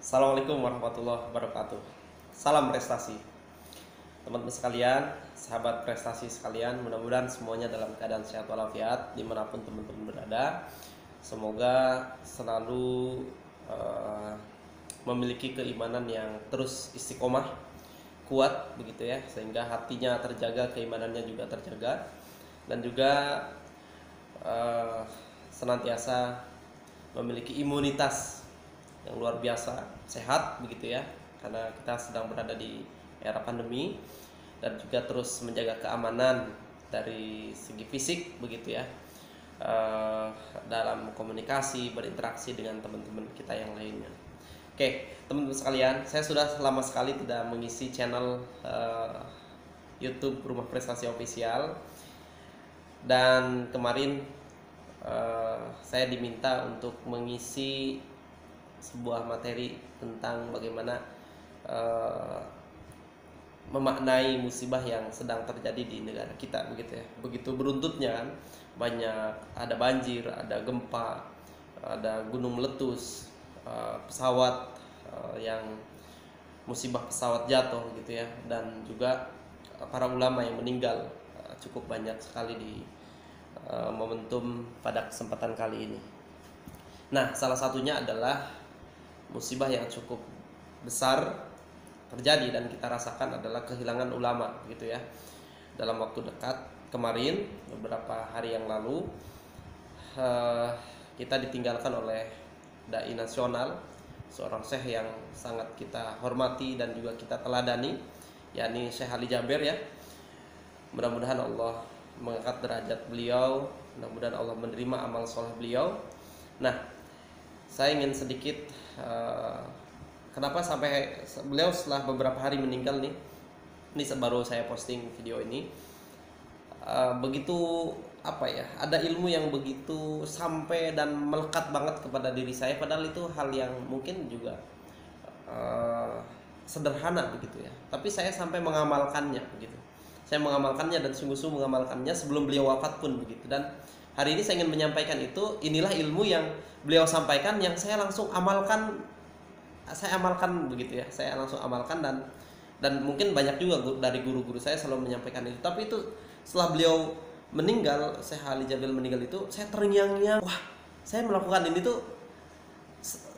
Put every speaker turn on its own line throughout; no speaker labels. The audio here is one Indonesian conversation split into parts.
Assalamualaikum warahmatullahi wabarakatuh. Salam prestasi. Teman-teman sekalian, sahabat prestasi sekalian, mudah-mudahan semuanya dalam keadaan sehat walafiat dimanapun teman-teman berada. Semoga selalu memiliki keimanan yang terus istiqomah, kuat begitu ya, sehingga hatinya terjaga, keimanannya juga terjaga, dan juga senantiasa memiliki imunitas yang luar biasa, sehat begitu ya, karena kita sedang berada di era pandemi, dan juga terus menjaga keamanan dari segi fisik begitu ya, dalam komunikasi, berinteraksi dengan teman-teman kita yang lainnya. Oke, teman-teman sekalian, saya sudah lama sekali tidak mengisi channel YouTube Rumah Prestasi Official, dan kemarin saya diminta untuk mengisi sebuah materi tentang bagaimana memaknai musibah yang sedang terjadi di negara kita begitu ya. Begitu beruntutnya kan, banyak, ada banjir, ada gempa, ada gunung meletus, pesawat yang musibah pesawat jatuh gitu ya, dan juga para ulama yang meninggal cukup banyak sekali di momentum pada kesempatan kali ini. Nah, salah satunya adalah musibah yang cukup besar terjadi dan kita rasakan adalah kehilangan ulama gitu ya. Dalam waktu dekat kemarin, beberapa hari yang lalu, kita ditinggalkan oleh dai nasional, seorang syekh yang sangat kita hormati dan juga kita teladani, yakni Syekh Ali Jaber ya. Mudah-mudahan Allah mengangkat derajat beliau, mudah-mudahan Allah menerima amal soleh beliau. Nah, saya ingin sedikit kenapa sampai beliau setelah beberapa hari meninggal nih, ini baru saya posting video ini, begitu apa ya, ada ilmu yang begitu sampai dan melekat banget kepada diri saya, padahal itu hal yang mungkin juga sederhana begitu ya, tapi saya sampai mengamalkannya begitu. Saya mengamalkannya dan sungguh-sungguh mengamalkannya sebelum beliau wafat pun begitu. Dan hari ini saya ingin menyampaikan itu, inilah ilmu yang beliau sampaikan yang saya langsung amalkan. Saya amalkan begitu ya. Saya langsung amalkan, dan mungkin banyak juga dari guru-guru saya selalu menyampaikan itu. Tapi itu setelah beliau meninggal, Syekh Ali Jaber meninggal itu, saya terngiang-ngiang. Wah, saya melakukan ini tuh,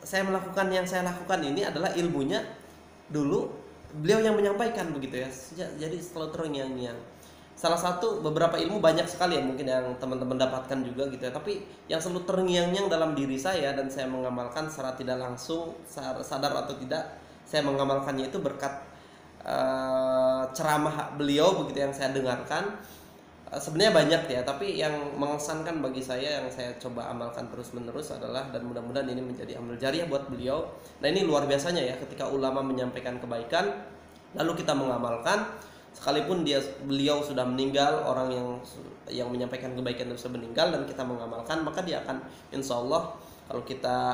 saya melakukan yang saya lakukan ini adalah ilmunya dulu beliau yang menyampaikan begitu ya. Jadi selalu terngiang-ngiang. Salah satu, beberapa ilmu banyak sekali ya mungkin yang teman-teman dapatkan juga gitu ya, tapi yang selalu terngiang-ngiang dalam diri saya dan saya mengamalkan secara tidak langsung, sadar atau tidak, saya mengamalkannya itu berkat ceramah beliau begitu yang saya dengarkan. Sebenarnya banyak ya, tapi yang mengesankan bagi saya, yang saya coba amalkan terus-menerus adalah, dan mudah-mudahan ini menjadi amal jariah buat beliau. Nah, ini luar biasanya ya, ketika ulama menyampaikan kebaikan lalu kita mengamalkan, sekalipun beliau sudah meninggal, orang yang menyampaikan kebaikan itu sudah meninggal, dan kita mengamalkan, maka dia akan, insya Allah, kalau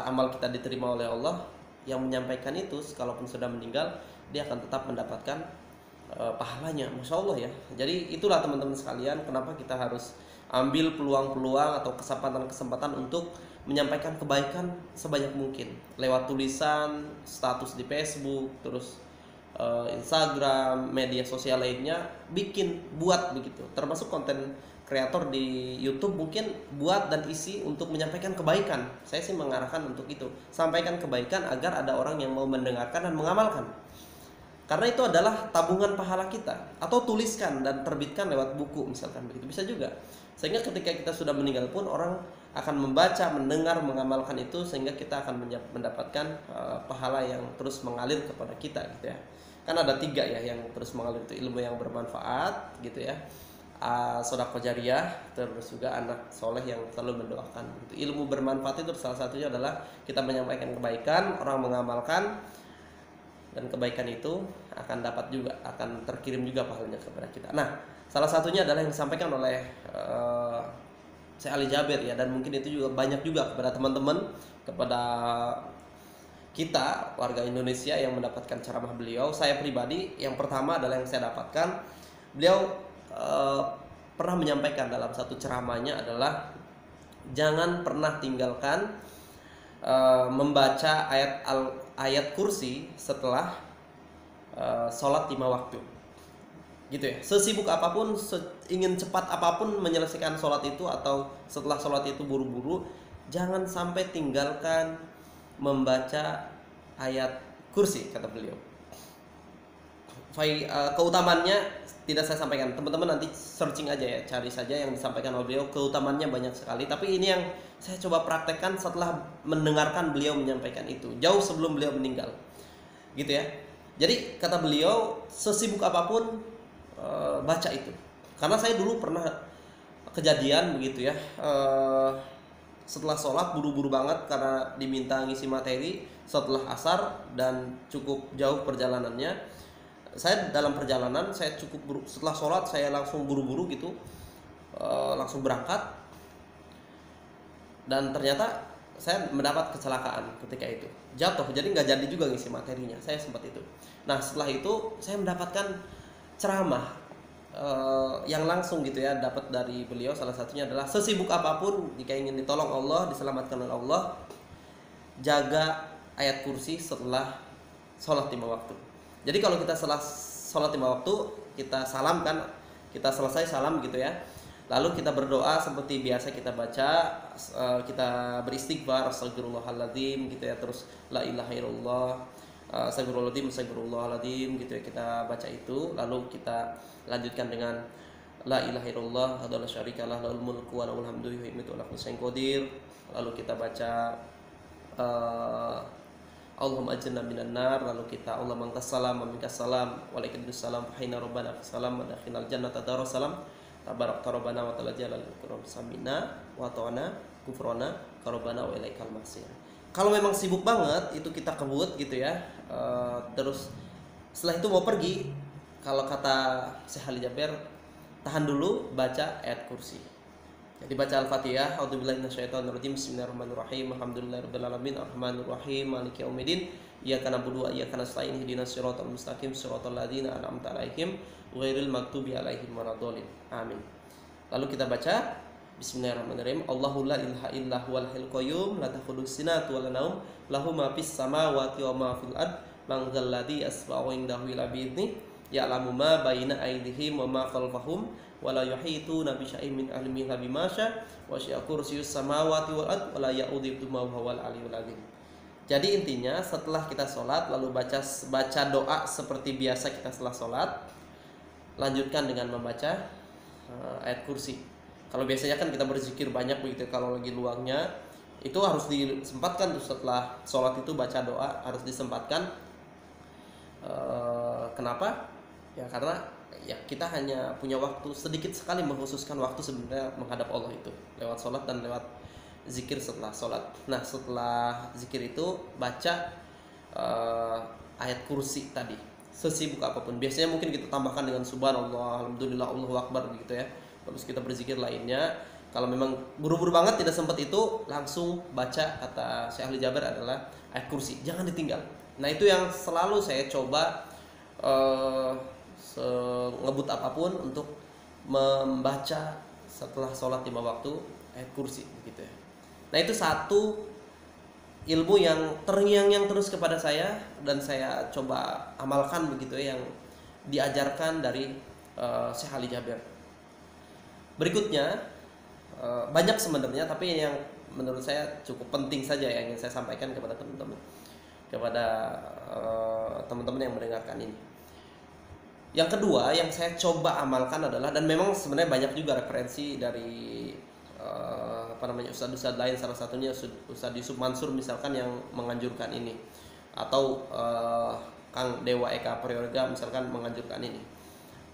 amal kita diterima oleh Allah, yang menyampaikan itu sekalipun sudah meninggal, dia akan tetap mendapatkan pahalanya, masya Allah ya. Jadi itulah teman-teman sekalian, kenapa kita harus ambil peluang-peluang atau kesempatan-kesempatan untuk menyampaikan kebaikan sebanyak mungkin lewat tulisan, status di Facebook, terus Instagram, media sosial lainnya, buat begitu, termasuk konten kreator di YouTube, mungkin buat dan isi untuk menyampaikan kebaikan. Saya sih mengarahkan untuk itu, sampaikan kebaikan agar ada orang yang mau mendengarkan dan mengamalkan, karena itu adalah tabungan pahala kita. Atau tuliskan dan terbitkan lewat buku misalkan begitu, bisa juga, sehingga ketika kita sudah meninggal pun orang akan membaca, mendengar, mengamalkan itu, sehingga kita akan mendapatkan pahala yang terus mengalir kepada kita gitu ya. Kan ada 3 ya yang terus mengalir itu, ilmu yang bermanfaat gitu ya, sedekah jariyah, terus juga anak soleh yang selalu mendoakan gitu. Ilmu bermanfaat itu salah satunya adalah kita menyampaikan kebaikan, orang mengamalkan, dan kebaikan itu akan terkirim juga pahalanya kepada kita. Nah, salah satunya adalah yang disampaikan oleh Syekh Ali Jaber ya, dan mungkin itu juga banyak juga kepada teman-teman, kepada kita warga Indonesia yang mendapatkan ceramah beliau. Saya pribadi, yang pertama adalah yang saya dapatkan, beliau pernah menyampaikan dalam satu ceramahnya adalah jangan pernah tinggalkan membaca ayat kursi setelah sholat 5 waktu, gitu ya. Sesibuk apapun, ingin cepat apapun menyelesaikan sholat itu atau setelah sholat itu buru-buru, jangan sampai tinggalkan membaca ayat kursi, kata beliau. Keutamannya tidak saya sampaikan, teman-teman nanti searching aja ya, cari saja yang disampaikan oleh beliau. Keutamannya banyak sekali, tapi ini yang saya coba praktekkan setelah mendengarkan beliau menyampaikan itu, jauh sebelum beliau meninggal, gitu ya. Jadi kata beliau, sesibuk apapun baca itu. Karena saya dulu pernah kejadian begitu ya, setelah sholat buru-buru banget karena diminta ngisi materi setelah asar dan cukup jauh perjalanannya. Saya dalam perjalanan, saya setelah sholat saya langsung buru-buru gitu, langsung berangkat, dan ternyata saya mendapat kecelakaan ketika itu, jatuh, jadi nggak jadi juga ngisi materinya, saya sempat itu. Nah setelah itu saya mendapatkan ceramah yang langsung gitu ya, dapat dari beliau. Salah satunya adalah, sesibuk apapun jika ingin ditolong Allah, diselamatkan oleh Allah, jaga ayat kursi setelah sholat 5 waktu. Jadi kalau kita setelah sholat 5 waktu, kita salam kan, kita selesai salam gitu ya, lalu kita berdoa seperti biasa kita baca, kita beristighfar, astagfirullahaladzim gitu ya, terus la ilaha illallah, astagfirullahaladzim gitu ya, kita baca itu. Lalu kita lanjutkan dengan la ilaha illallah wahdahu la syarikalah, lahul mulku wa lahul hamdu yuhyi wa yumiitu wa ala kulli syai'in qadir. Lalu kita baca Allahumma ajirna minan nar, lalu kita Allahumma antas salam wa minkas salam wa alaikal salam fa hayna rabbana salam wa dakhinal jannata darus salam tabarakta rabbana wa ta'ala jalal ikram samina wa ta'ana kufrona karobana wa ilaikal masir. Kalau memang sibuk banget itu kita kebut gitu ya, terus setelah itu mau pergi, kalau kata Syekh Ali Jaber, tahan dulu baca ayat kursi. Jadi baca Al-Fatihah, a'udzubillahi minasyaitonirrajim, bismillahirrahmanirrahim, alhamdulillahirabbil alamin, arrahmanirrahim, maliki yaumiddin, iyyaka na'budu wa iyyaka nasta'in, ihdinas siratal mustaqim, siratal ladzina an'amta 'alaihim ghairil maghdubi 'alaihim waladdallin. Amin. Lalu kita baca bismillahirrahmanirrahim, Allahu la ilaha illa huwal hayyul qayyum, la ta'khudhuhu sinatun wa la naum, lahu ma fis samawati wa ma fil ard, man dzal ladzi yashfa'u 'indahu illa bi'idznihi, ya'lamu ma baina aydihim wa ma khalfahum wala yuhituna bi syai'in min ilmihi illa bima syaa wa syi'a kursiyyus samawati wal ard wala ya'uduhu ma huwal aliyyul azim. Jadi intinya setelah kita sholat lalu baca doa seperti biasa kita setelah sholat, lanjutkan dengan membaca ayat kursi. Kalau biasanya kan kita berzikir banyak begitu, kalau lagi luangnya itu harus disempatkan tuh, setelah sholat itu baca doa harus disempatkan. Kenapa? Ya karena ya kita hanya punya waktu sedikit sekali, mengkhususkan waktu sebenarnya menghadap Allah itu lewat sholat dan lewat zikir setelah sholat. Nah setelah zikir itu baca ayat kursi tadi, sesibuk apapun. Biasanya mungkin kita tambahkan dengan subhanallah, alhamdulillah, Allahu akbar begitu ya. Terus kita berzikir lainnya. Kalau memang buru-buru banget tidak sempat itu, langsung baca, kata Syekh Ali Jaber, adalah ayat kursi, jangan ditinggal. Nah itu yang selalu saya coba ngebut apapun untuk membaca setelah sholat 5 waktu ayat kursi begitu ya. Nah itu satu ilmu yang terngiang-ngiang terus kepada saya dan saya coba amalkan begitu ya, yang diajarkan dari Syekh Ali Jaber. Berikutnya banyak sebenarnya, tapi yang menurut saya cukup penting saja yang ingin saya sampaikan kepada teman-teman, teman-teman yang mendengarkan ini. Yang kedua yang saya coba amalkan adalah, dan memang sebenarnya banyak juga referensi dari ustadz-ustadz lain, salah satunya Ustadz Yusuf Mansur misalkan, yang menganjurkan ini, atau Kang Dewa Eka Priyoga misalkan menganjurkan ini.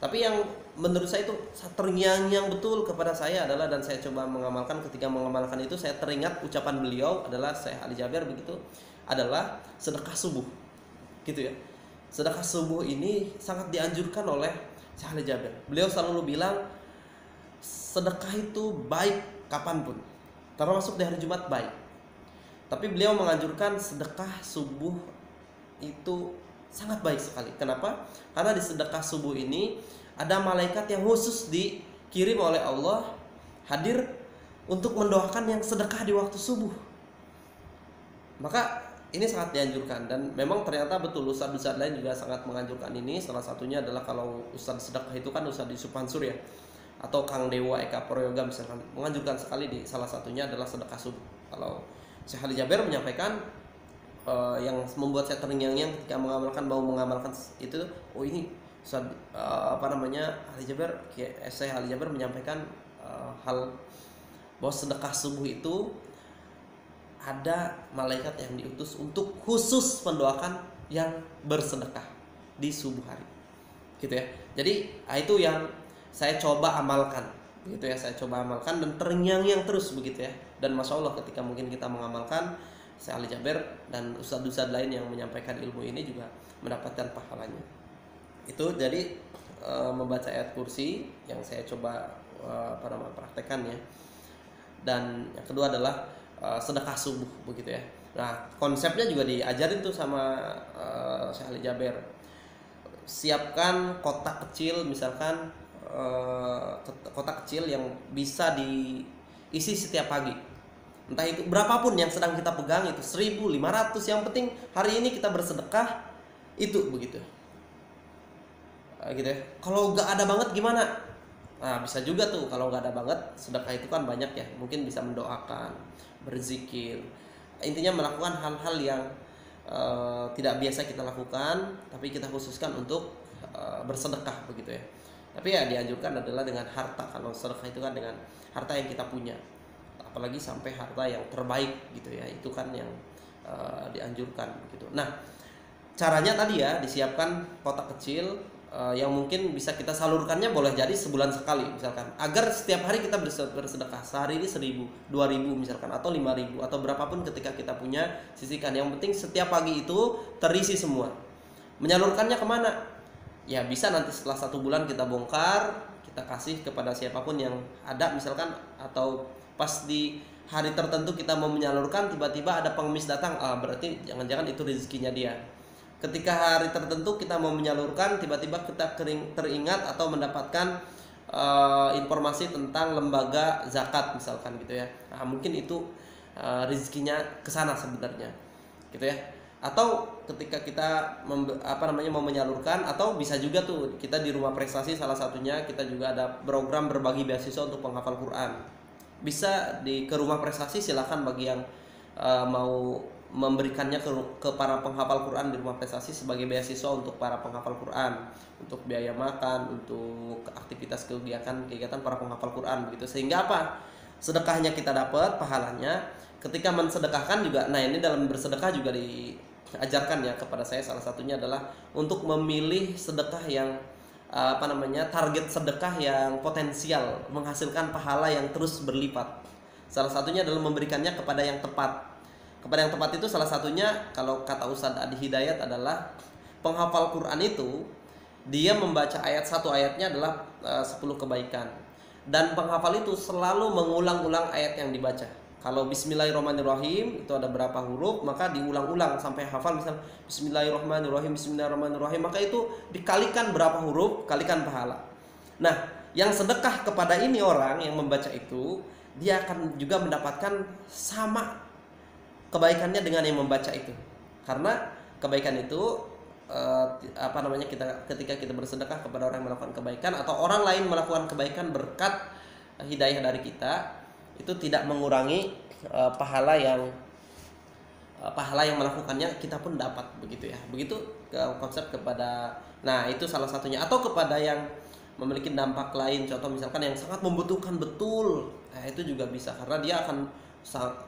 Tapi yang menurut saya itu terngiang-ngiang betul kepada saya adalah, dan saya coba mengamalkan, ketika mengamalkan itu saya teringat ucapan beliau adalah Syekh Ali Jaber begitu, adalah sedekah subuh gitu ya. Sedekah subuh ini sangat dianjurkan oleh Syekh Ali Jaber. Beliau selalu bilang sedekah itu baik kapanpun, termasuk di hari Jumat baik. Tapi beliau menganjurkan sedekah subuh itu sangat baik sekali. Kenapa? Karena di sedekah subuh ini ada malaikat yang khusus dikirim oleh Allah hadir untuk mendoakan yang sedekah di waktu subuh. Maka ini sangat dianjurkan, dan memang ternyata betul ustadz-ustadz lain juga sangat menganjurkan ini. Salah satunya adalah kalau ustadz sedekah itu kan Ustadz Yusuf Mansur ya, atau Kang Dewa Eka Prayoga misalkan, menganjurkan sekali. Di salah satunya adalah sedekah subuh. Kalau Syekh Ali Jaber menyampaikan, yang membuat saya terngiang-ngiang ketika mengamalkan itu, oh ini Ustadz, Ali Jaber, Syekh Ali Jaber menyampaikan hal bahwa sedekah subuh itu ada malaikat yang diutus untuk khusus mendoakan yang bersedekah di subuh hari, gitu ya. Jadi itu yang saya coba amalkan, begitu ya. Saya coba amalkan dan terngiang-ngiang terus, begitu ya. Dan masya Allah ketika mungkin kita mengamalkan, saya Ali Jaber dan ustadz-ustadz lain yang menyampaikan ilmu ini juga mendapatkan pahalanya. Itu jadi membaca ayat kursi yang saya coba praktekkan ya. Dan yang kedua adalah sedekah subuh, begitu ya. Nah, konsepnya juga diajarin tuh sama Syekh Ali Jaber. Siapkan kotak kecil, misalkan kotak kecil yang bisa diisi setiap pagi. Entah itu berapapun yang sedang kita pegang, itu 1.500, yang penting hari ini kita bersedekah itu, begitu. Gitu ya. Kalau nggak ada banget gimana? Nah, bisa juga tuh kalau nggak ada banget, sedekah itu kan banyak ya. Mungkin bisa mendoakan, berzikir, intinya melakukan hal-hal yang tidak biasa kita lakukan, tapi kita khususkan untuk bersedekah, begitu ya. Tapi ya dianjurkan adalah dengan harta. Kalau sedekah itu kan dengan harta yang kita punya, apalagi sampai harta yang terbaik, gitu ya. Itu kan yang dianjurkan, gitu. Nah, caranya tadi ya, disiapkan kotak kecil yang mungkin bisa kita salurkannya, boleh jadi sebulan sekali misalkan, agar setiap hari kita bersedekah. Sehari ini 1.000, 2.000 misalkan, atau 5.000, atau berapapun ketika kita punya, sisihkan. Yang penting setiap pagi itu terisi semua. Menyalurkannya kemana? Ya bisa nanti setelah 1 bulan kita bongkar, kita kasih kepada siapapun yang ada misalkan, atau pas di hari tertentu kita mau menyalurkan, tiba-tiba ada pengemis datang, berarti jangan-jangan itu rezekinya dia. Ketika hari tertentu kita mau menyalurkan, tiba-tiba kita teringat atau mendapatkan informasi tentang lembaga zakat misalkan, gitu ya. Nah, mungkin itu rezekinya kesana sebenarnya, gitu ya. Atau ketika kita mau menyalurkan, atau bisa juga tuh kita di Rumah Prestasi, salah satunya kita juga ada program berbagi beasiswa untuk penghafal Quran. Bisa ke Rumah Prestasi, silakan bagi yang mau memberikannya ke para penghafal Quran di Rumah Prestasi sebagai beasiswa untuk para penghafal Quran, untuk biaya makan, untuk aktivitas kegiatan para penghafal Quran, begitu. Sehingga apa? Sedekahnya kita dapat pahalanya. Ketika mensedekahkan juga, nah ini dalam bersedekah juga diajarkan ya kepada saya, salah satunya adalah untuk memilih sedekah yang target sedekah yang potensial menghasilkan pahala yang terus berlipat. Salah satunya adalah memberikannya kepada yang tepat. Kepada yang tepat itu salah satunya, kalau kata Ustadz Adi Hidayat, adalah penghafal Quran itu dia membaca satu ayatnya adalah 10 kebaikan, dan penghafal itu selalu mengulang-ulang ayat yang dibaca. Kalau Bismillahirrahmanirrahim itu ada berapa huruf, maka diulang-ulang sampai hafal. Misal Bismillahirrahmanirrahim, Bismillahirrahmanirrahim, maka itu dikalikan berapa huruf, kalikan pahala. Nah, yang sedekah kepada ini orang yang membaca itu, dia akan juga mendapatkan sama kebaikannya dengan yang membaca itu. Karena kebaikan itu ketika kita bersedekah kepada orang yang melakukan kebaikan, atau orang lain melakukan kebaikan berkat hidayah dari kita, itu tidak mengurangi pahala yang melakukannya kita pun dapat, begitu ya. Begitu konsep kepada, nah itu salah satunya. Atau kepada yang memiliki dampak lain, contoh misalkan yang sangat membutuhkan betul, nah itu juga bisa, karena dia akan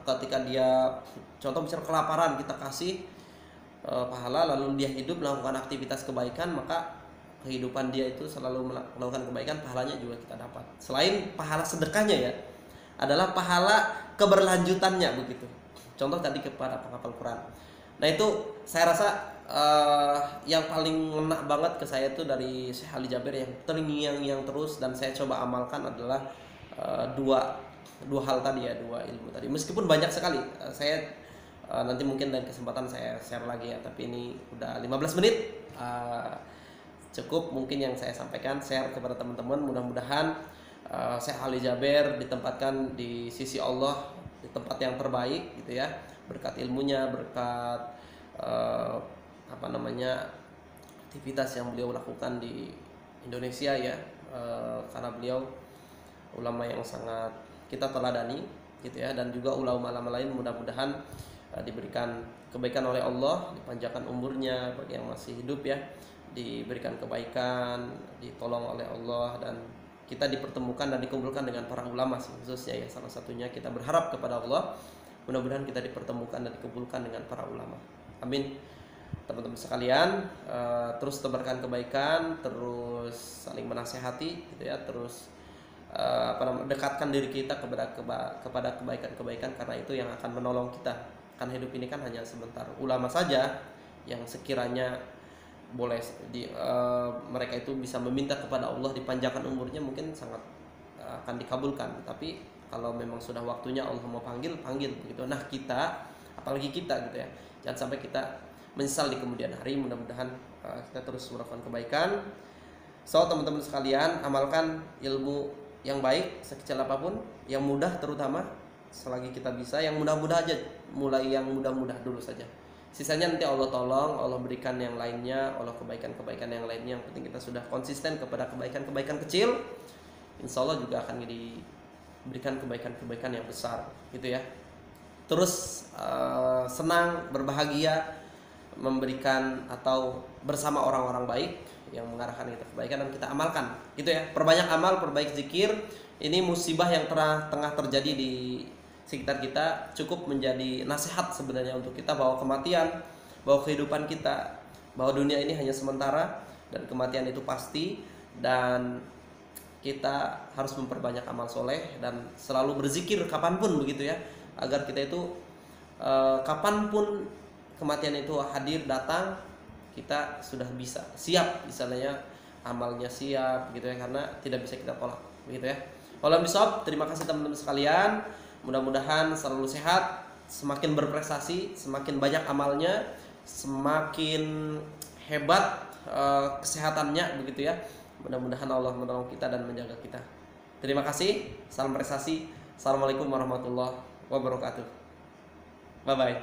ketika dia contoh misalnya kelaparan, kita kasih pahala, lalu dia hidup melakukan aktivitas kebaikan, maka kehidupan dia itu selalu melakukan kebaikan, pahalanya juga kita dapat. Selain pahala sedekahnya ya, adalah pahala keberlanjutannya, begitu. Contoh tadi kepada penghafal Quran. Nah itu saya rasa yang paling ngena banget ke saya itu dari Syekh Ali Jaber, yang terngiang-ngiang terus dan saya coba amalkan adalah dua hal tadi ya, dua ilmu tadi. Meskipun banyak sekali, saya nanti mungkin lain kesempatan saya share lagi ya, tapi ini udah 15 menit, cukup mungkin yang saya sampaikan, share kepada teman-teman. Mudah-mudahan Syekh Ali Jaber ditempatkan di sisi Allah di tempat yang terbaik, gitu ya. berkat ilmunya, berkat eh, apa namanya aktivitas yang beliau lakukan di Indonesia ya. Karena beliau ulama yang sangat kita teladani gitu ya, dan juga ulama-ulama lain mudah-mudahan diberikan kebaikan oleh Allah, dipanjangkan umurnya bagi yang masih hidup ya, diberikan kebaikan, ditolong oleh Allah, dan kita dipertemukan dan dikumpulkan dengan para ulama khususnya ya. Salah satunya kita berharap kepada Allah mudah-mudahan kita dipertemukan dan dikumpulkan dengan para ulama. Amin. Teman-teman sekalian, terus tebarkan kebaikan, terus saling menasehati gitu ya, terus dekatkan diri kita kepada kebaikan-kebaikan, karena itu yang akan menolong kita. Kan hidup ini kan hanya sebentar. Ulama saja yang sekiranya boleh mereka itu bisa meminta kepada Allah dipanjangkan umurnya, mungkin sangat akan dikabulkan. Tapi kalau memang sudah waktunya Allah mau panggil begitu. Nah, kita apalagi kita gitu ya, jangan sampai kita menyesal di kemudian hari. Mudah-mudahan kita terus melakukan kebaikan. So, teman-teman sekalian, amalkan ilmu yang baik sekecil apapun, yang mudah terutama selagi kita bisa, yang mudah-mudah aja, mulai yang mudah-mudah dulu saja. Sisanya nanti Allah tolong, Allah berikan yang lainnya, Allah kebaikan-kebaikan yang lainnya. Yang penting kita sudah konsisten kepada kebaikan-kebaikan kecil, insya Allah juga akan diberikan kebaikan-kebaikan yang besar gitu ya. Terus senang, berbahagia, memberikan atau bersama orang-orang baik yang mengarahkan kita kebaikan, dan kita amalkan gitu ya. Perbanyak amal, perbaik zikir. Ini musibah yang tengah terjadi di sekitar kita cukup menjadi nasihat sebenarnya untuk kita, bahwa kematian, bahwa kehidupan kita, bahwa dunia ini hanya sementara dan kematian itu pasti, dan kita harus memperbanyak amal soleh dan selalu berzikir kapanpun begitu ya, agar kita itu kapanpun kematian itu hadir datang, kita sudah bisa siap, misalnya amalnya siap gitu ya, karena tidak bisa kita tolak begitu ya. Wallahualam bishawab. Terima kasih teman-teman sekalian, mudah-mudahan selalu sehat, semakin berprestasi, semakin banyak amalnya, semakin hebat kesehatannya begitu ya. Mudah-mudahan Allah menolong kita dan menjaga kita. Terima kasih, salam prestasi. Assalamualaikum warahmatullahi wabarakatuh. Bye bye.